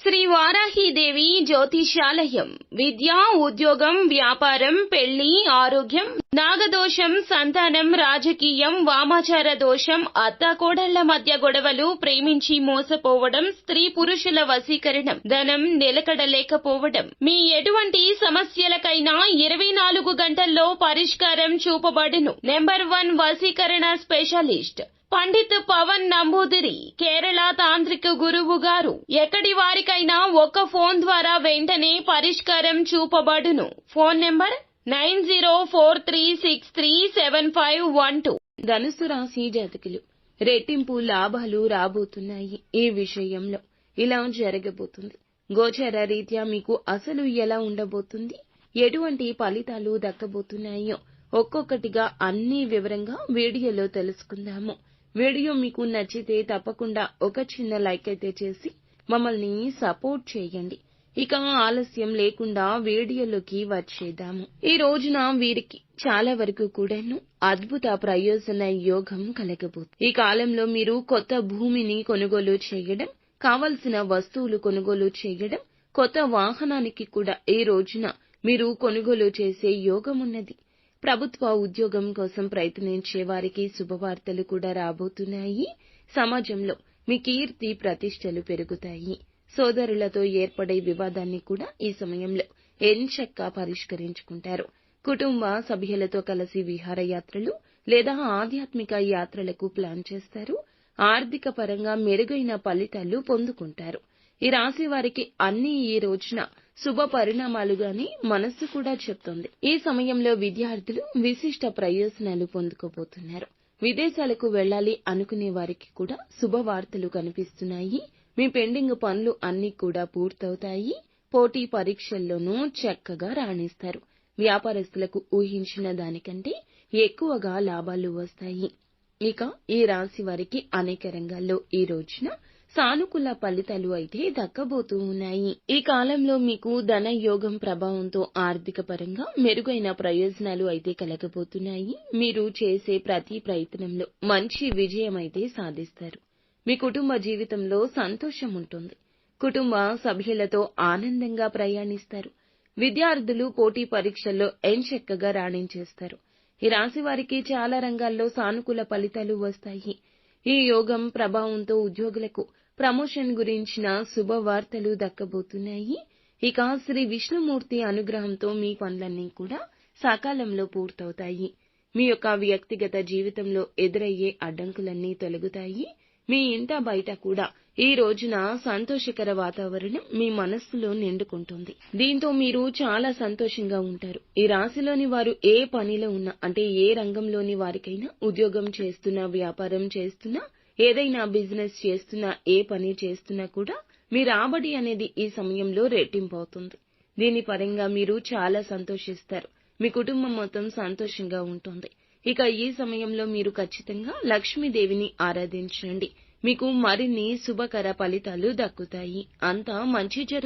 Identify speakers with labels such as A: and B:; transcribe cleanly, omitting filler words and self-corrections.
A: శ్రీ వారాహీదేవి జ్యోతిషాలయం. విద్య, ఉద్యోగం, వ్యాపారం, పెళ్లి, ఆరోగ్యం, నాగదోషం, సంతానం, రాజకీయం, వామాచార దోషం, అత్తాకోడళ్ల మధ్య గొడవలు, ప్రేమించి మోసపోవడం, స్త్రీ పురుషుల వశీకరణం, ధనం నిలకడలేకపోవడం, మీ ఎటువంటి సమస్యలకైనా 24 గంటల్లో పరిష్కారం చూపబడును. నెంబర్ 1 వశీకరణ స్పెషలిస్ట్ పండిత్ పవన్ నంబూదిరి, కేరళ తాంత్రిక గురువు గారు. ఎక్కడి వారికైనా ఒక్క ఫోన్ ద్వారా వెంటనే పరిష్కారం చూపబడును. Phone number 9043637512. ధనుసు రాశి జాతకులు, రెట్టింపు లాభాలు రాబోతున్నాయి. ఈ విషయంలో ఇలా జరగబోతుంది. గోచర రీత్యా మీకు అసలు ఎలా ఉండబోతుంది, ఎటువంటి ఫలితాలు దక్కబోతున్నాయో ఒక్కొక్కటిగా అన్ని వివరంగా వీడియోలో తెలుసుకుందాము. వీడియో మీకు నచ్చితే తప్పకుండా ఒక చిన్న లైక్ అయితే చేసి మమ్మల్ని సపోర్ట్ చేయండి. ఇక ఆలస్యం లేకుండా వీడియోలోకి వచ్చేద్దాము. ఈ రోజున వీరికి చాలా వరకు కూడాను అద్భుత ప్రయోజన యోగం కలగబోతుంది. ఈ కాలంలో మీరు కొత్త భూమిని కొనుగోలు చేయడం, కావలసిన వస్తువులు కొనుగోలు చేయడం, కొత్త వాహనానికి కూడా ఈ రోజున మీరు కొనుగోలు చేసే యోగం ఉన్నది. ప్రభుత్వ ఉద్యోగం కోసం ప్రయత్నించే వారికి శుభవార్తలు కూడా రాబోతున్నాయి. సమాజంలో మీ కీర్తి ప్రతిష్టలు పెరుగుతాయి. సోదరులతో ఏర్పడే వివాదాన్ని కూడా ఈ సమయంలో ఎంచక్కా పరిష్కరించుకుంటారు. కుటుంబ సభ్యులతో కలిసి విహారయాత్రలు లేదా ఆధ్యాత్మిక యాత్రలకు ప్లాన్ చేస్తారు. ఆర్థిక పరంగా మెరుగైన ఫలితాలు పొందుకుంటారు. ఈ రాశి వారికి అన్ని ఈ రోజున శుభ పరిణామాలుగానే మనస్సు కూడా చెప్తోంది. ఈ సమయంలో విద్యార్థులు విశిష్ట ప్రయోజనాలు పొందుకోబోతున్నారు. విదేశాలకు వెళ్లాలి అనుకునే వారికి కూడా శుభవార్తలు కనిపిస్తున్నాయి. మీ పెండింగ్ పనులు అన్నీ కూడా పూర్తవుతాయి. పోటీ పరీక్షల్లోనూ చక్కగా రాణిస్తారు. వ్యాపారస్తులకు ఊహించిన దానికంటే ఎక్కువగా లాభాలు వస్తాయి. ఇక ఈ రాశి వారికి అనేక రంగాల్లో ఈ రోజున సానుకూల ఫలితాలు అయితే దక్కబోతూ ఉన్నాయి. ఈ కాలంలో మీకు ధన యోగం ప్రభావంతో ఆర్థిక పరంగా మెరుగైన ప్రయోజనాలు అయితే కలగబోతున్నాయి. మీరు చేసే ప్రతి ప్రయత్నంలో మంచి విజయం అయితే సాధిస్తారు. మీ కుటుంబ జీవితంలో సంతోషం ఉంటుంది. కుటుంబ సభ్యులతో ఆనందంగా ప్రయాణిస్తారు. విద్యార్థులు పోటీ పరీక్షల్లో ఎంచక్కగా రాణించేస్తారు. ఈ రాశి వారికి చాలా రంగాల్లో సానుకూల ఫలితాలు వస్తాయి. ఈ యోగం ప్రభావంతో ఉద్యోగులకు ప్రమోషన్ గురించిన శుభవార్తలు దక్కబోతున్నాయి. ఇక శ్రీ విష్ణుమూర్తి అనుగ్రహంతో మీ పనులన్నీ కూడా సకాలంలో పూర్తవుతాయి. మీ యొక్క వ్యక్తిగత జీవితంలో ఎదురయ్యే అడ్డంకులన్నీ తొలగుతాయి. మీ ఇంట బయట కూడా ఈ రోజున సంతోషకర వాతావరణం మీ మనస్సులో నిండుకుంటుంది. దీంతో మీరు చాలా సంతోషంగా ఉంటారు. ఈ రాశిలోని వారు ఏ పనిలో ఉన్నా, అంటే ఏ రంగంలోని వారికైనా, ఉద్యోగం చేస్తున్నా, వ్యాపారం చేస్తున్నా, ఏదైనా బిజినెస్ చేస్తున్నా, ఏ పని చేస్తున్నా కూడా మీ రాబడి అనేది ఈ సమయంలో రెట్టింపు అవుతుంది. దీని పరంగా మీరు చాలా సంతోషిస్తారు. మీ కుటుంబం మొత్తం సంతోషంగా ఉంటుంది. ఇక ఈ సమయంలో మీరు ఖచ్చితంగా లక్ష్మీదేవిని ఆరాధించండి. మీకు మరిన్ని శుభకర ఫలితాలు దక్కుతాయి. అంతా మంచి జరుగుతుంది.